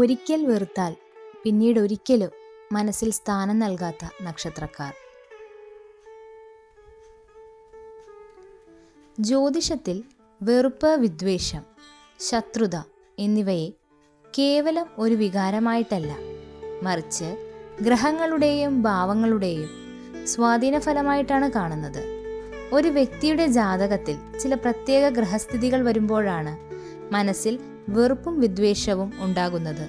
ഒരിക്കൽ വെറുത്താൽ പിന്നീട് ഒരിക്കലും മനസ്സിൽ സ്ഥാനം നൽകാത്ത നക്ഷത്രക്കാർ. ജ്യോതിഷത്തിൽ വെറുപ്പ്, വിദ്വേഷം, ശത്രുത എന്നിവയെ കേവലം ഒരു വികാരമായിട്ടല്ല, മറിച്ച് ഗ്രഹങ്ങളുടെയും ഭാവങ്ങളുടെയും സ്വാധീനഫലമായിട്ടാണ് കാണുന്നത്. ഒരു വ്യക്തിയുടെ ജാതകത്തിൽ ചില പ്രത്യേക ഗ്രഹസ്ഥിതികൾ വരുമ്പോഴാണ് മനസ്സിൽ വെറുപ്പും വിദ്വേഷവും ഉണ്ടാകുന്നത്.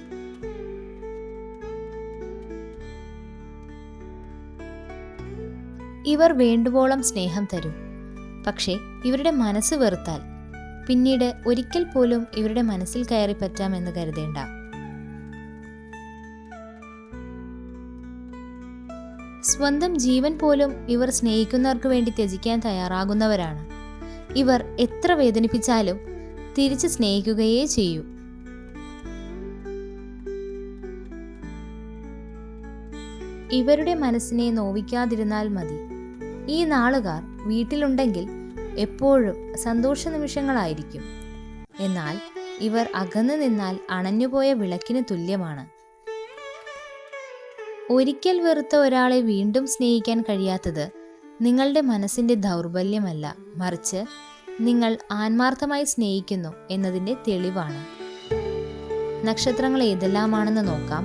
ഇവർ വേണ്ടുവോളം സ്നേഹം തരും. പക്ഷേ ഇവരുടെ മനസ്സ് വെറുത്താൽ പിന്നീട് ഒരിക്കൽ പോലും ഇവരുടെ മനസ്സിൽ കയറി പറ്റാമെന്ന് കരുതേണ്ട. സ്വന്തം ജീവൻ പോലും ഇവർ സ്നേഹിക്കുന്നവർക്ക് വേണ്ടി ത്യജിക്കാൻ തയ്യാറാകുന്നവരാണ്. ഇവർ എത്ര വേദനിപ്പിച്ചാലും തിരിച്ച് സ്നേഹിക്കുകയേ ചെയ്യൂ. ഇവരുടെ മനസ്സിനെ നോവിക്കാതിരുന്നാൽ മതി. ഈ നാളുകാർ വീട്ടിലുണ്ടെങ്കിൽ എപ്പോഴും സന്തോഷ നിമിഷങ്ങളായിരിക്കും. എന്നാൽ ഇവർ അകന്നു നിന്നാൽ അണഞ്ഞുപോയ വിളക്കിന് തുല്യമാണ്. ഒരിക്കൽ വെറുത്ത ഒരാളെ വീണ്ടും സ്നേഹിക്കാൻ കഴിയാത്തത് നിങ്ങളുടെ മനസ്സിന്റെ ദൗർബല്യമല്ല, മറിച്ച് നിങ്ങൾ ആത്മാർത്ഥമായി സ്നേഹിക്കുന്നു എന്നതിൻ്റെ തെളിവാണ്. നക്ഷത്രങ്ങൾ ഏതെല്ലാമാണെന്ന് നോക്കാം.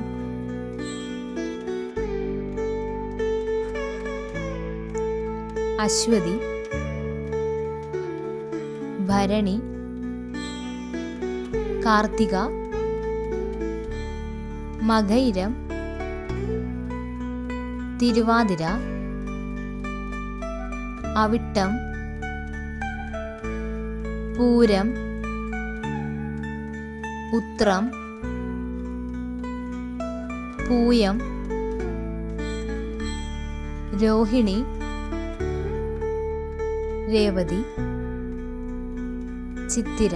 അശ്വതി, ഭരണി, കാർത്തിക, മകയിരം, തിരുവാതിര, അവിട്ടം, പൂരം, ഉത്രം, പൂയം, രോഹിണി, രേവതി, ചിത്തിര.